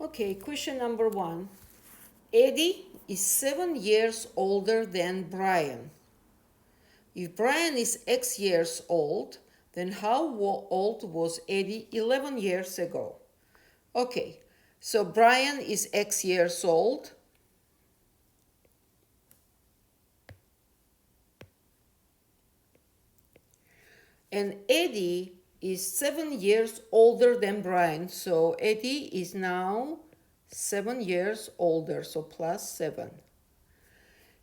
Okay, question number 1. Eddie is 7 years older than Brian. If Brian is X years old, then how old was Eddie 11 years ago? Okay, so Brian is X years old. And Eddie is 7 years older than Brian. So Eddie is now 7 years older, so plus 7.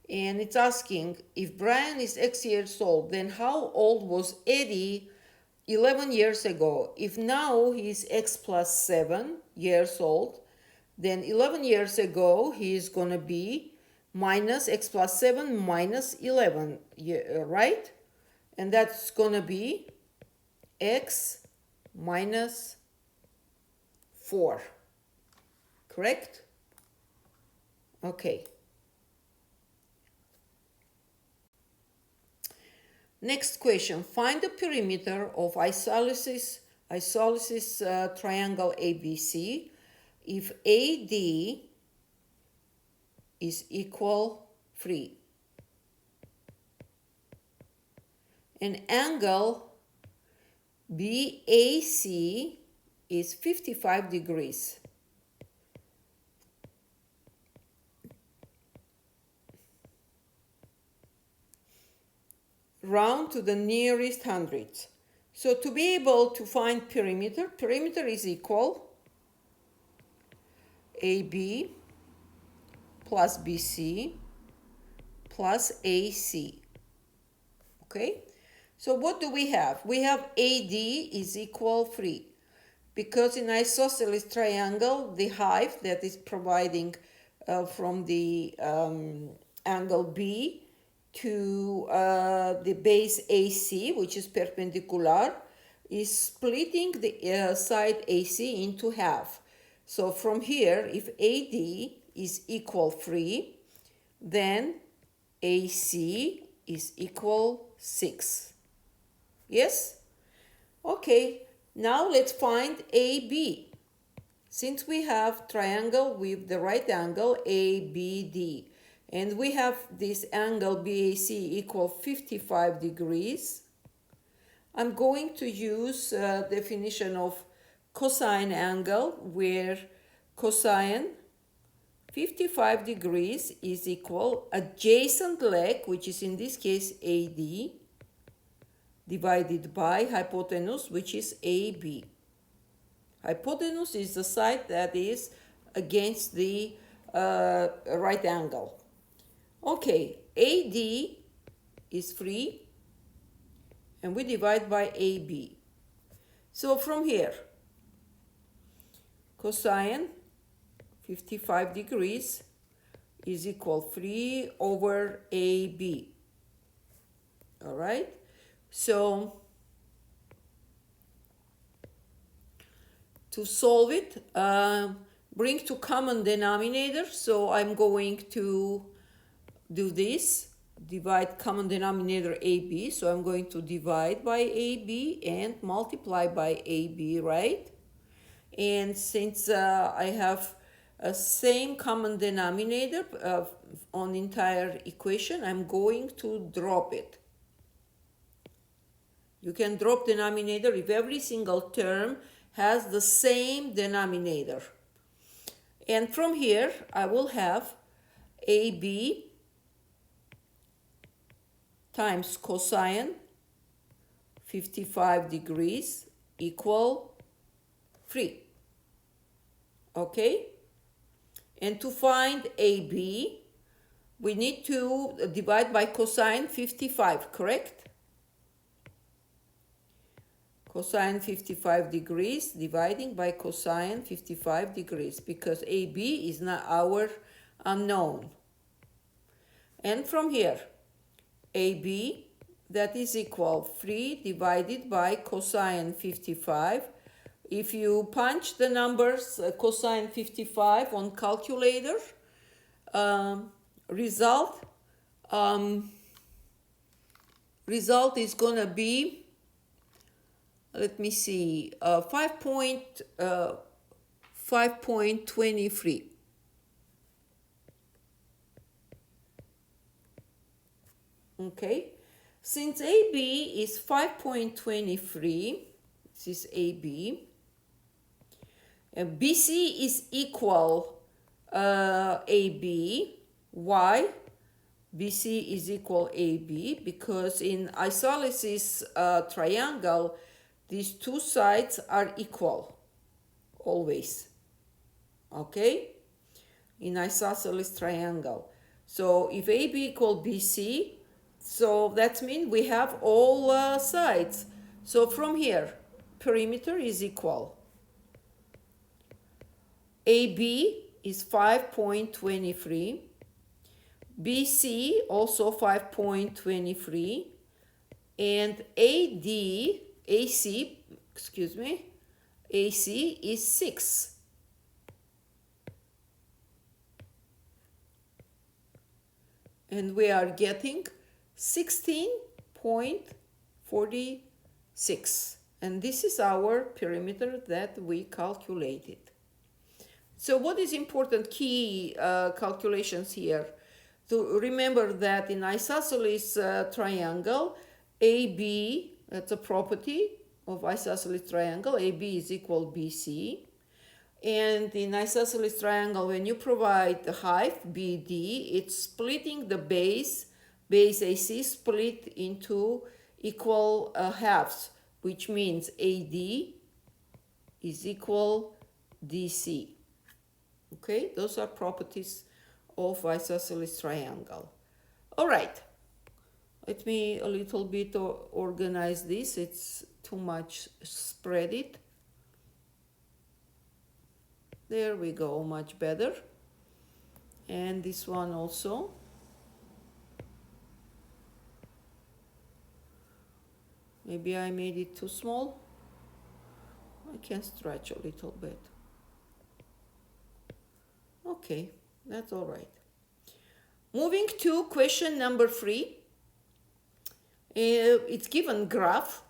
And it's asking, if Brian is X years old, then how old was Eddie 11 years ago? If now he's X plus 7 years old, then 11 years ago he is going to be minus X plus 7 minus 11, right? And that's going to be X minus 4, correct? Okay. Next question. Find the perimeter of isosceles triangle ABC if AD is equal 3 and angle BAC is 55 degrees. Round to the nearest hundredths. So to be able to find perimeter is equal AB plus BC plus AC. Okay? So what do we have? We have AD is equal 3. Because in isosceles triangle, the height that is providing from the angle B to the base AC, which is perpendicular, is splitting the side AC into half. So from here, if AD is equal 3, then AC is equal 6. Yes? Okay, now let's find AB. Since we have triangle with the right angle ABD, and we have this angle BAC equal 55 degrees, I'm going to use definition of cosine angle, where cosine 55 degrees is equal adjacent leg, which is in this case AD, divided by hypotenuse, which is AB. Hypotenuse is the side that is against the right angle. Okay, AD is 3, and we divide by AB. So from here, cosine 55 degrees is equal 3 over AB. All right? So to solve it, bring to common denominator. So I'm going to do this, divide common denominator AB. So I'm going to divide by AB and multiply by AB, right? And since I have a same common denominator on entire equation, I'm going to drop it. You can drop denominator if every single term has the same denominator. And from here, I will have AB times cosine 55 degrees equal 3. Okay? And to find AB, we need to divide by cosine 55, correct? Cosine 55 degrees dividing by cosine 55 degrees, because AB is not our unknown. And from here, AB, that is equal 3 divided by cosine 55. If you punch the numbers cosine 55 on calculator, result is gonna be, let me see, 5.5 5.23. Okay, since AB is 5.23, this is AB, and BC is equal AB. Why? BC is equal AB because in isolysis triangle, these two sides are equal, always. Okay? In isosceles triangle. So if AB equal BC, so that means we have all sides. So from here, perimeter is equal. AB is 5.23. BC also 5.23. And AC is 6. And we are getting 16.46. And this is our perimeter that we calculated. So what is important key calculations here? To remember that in isosceles triangle, AB, that's a property of isosceles triangle, AB is equal BC. And in isosceles triangle, when you provide the height BD, it's splitting the base AC split into equal halves, which means AD is equal DC. Okay, those are properties of isosceles triangle. All right, let me a little bit organize this. It's too much spread it. There we go, much better. And this one also. Maybe I made it too small. I can stretch a little bit. Okay, that's all right. Moving to question number 3. It's given graph,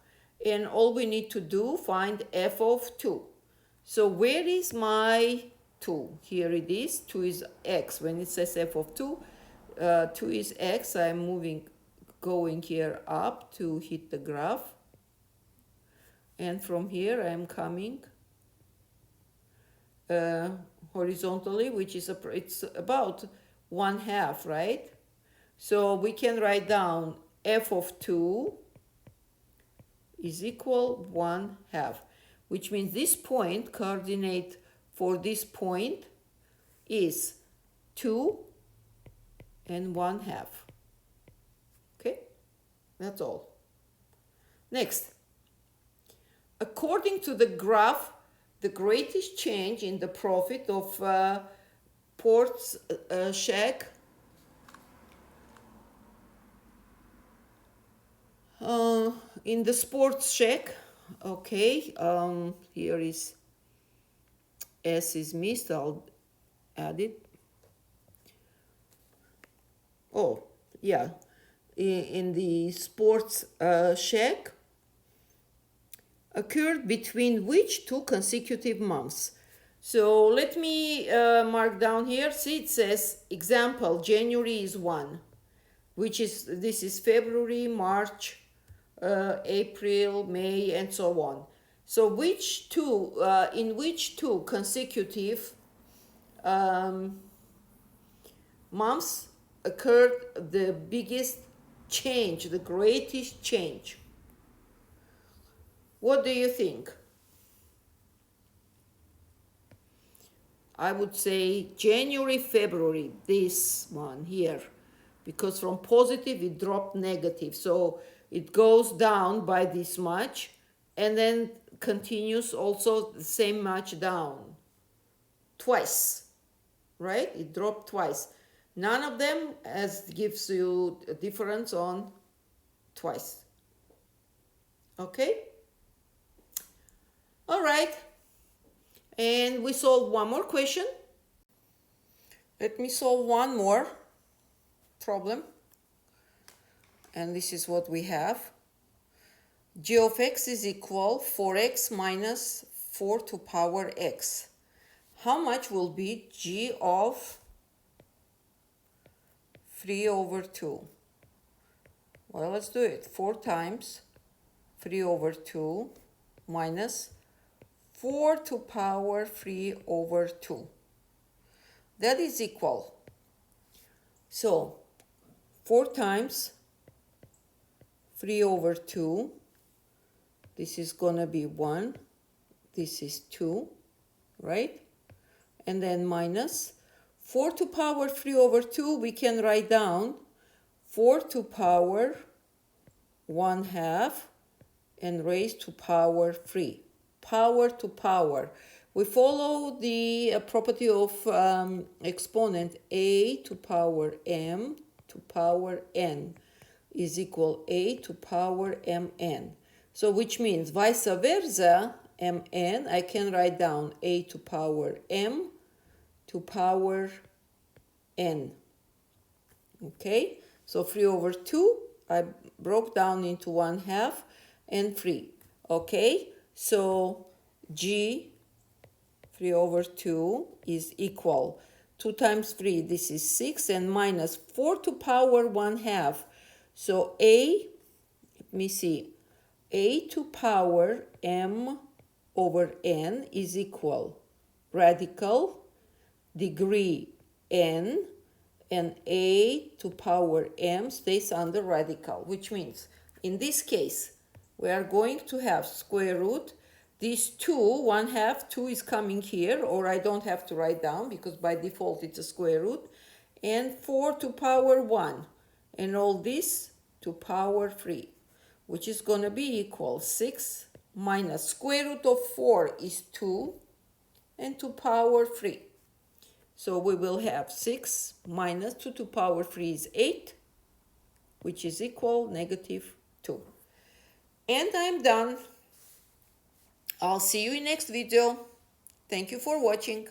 and all we need to do, find f of 2. So where is my 2? Here it is. 2 is x. When it says f of 2, 2 is x. I'm going here up to hit the graph. And from here I'm coming horizontally, which is it's about 1/2, right? So we can write down f of 2 is equal 1/2, which means this point, coordinate for this point is 2 and 1/2. Okay, that's all. Next, according to the graph, the greatest change in the profit of Sports Shack in the Sports Shack, okay, here is S is missed, I'll add it. Oh, yeah, in the Sports Shack, occurred between which 2 consecutive months? So let me mark down here. See, it says example, January is 1, this is February, March, April, May, and so on. So in which 2 consecutive months occurred the biggest change, the greatest change? What do you think? I would say January, February, this one here, because from positive it dropped negative. So it goes down by this much and then continues also the same much down. Twice, right? It dropped twice. None of them gives you a difference on twice. Okay? All right. And we solved one more question. Let me solve one more problem. And this is what we have. G of x is equal 4x minus 4 to power x. how much will be g of 3 over 2? Well, let's do it. 4 times 3 over 2 minus 4 to power 3 over 2. That is equal. So 4 times 3 over 2, this is gonna be 1, this is 2, right? And then minus 4 to power 3 over 2, we can write down 4 to power 1 half and raised to power 3. Power to power. We follow the property of exponent a to power m to power n is equal a to power mn. So which means vice versa, mn, I can write down a to power m to power n. Okay, so 3 over 2, I broke down into 1 half and 3. Okay, so g 3 over 2 is equal 2 times 3, this is 6, and minus 4 to power 1 half. So a, let me see, a to power m over n is equal radical degree n, and a to power m stays under radical, which means in this case we are going to have square root. These 2, 1 half, 2 is coming here, or I don't have to write down because by default it's a square root, and 4 to power 1, and all this to power 3, which is going to be equal 6 minus square root of 4 is 2, and to power 3. So we will have 6 minus 2 to power 3 is 8, which is equal negative 2. And I'm done. I'll see you in next video. Thank you for watching.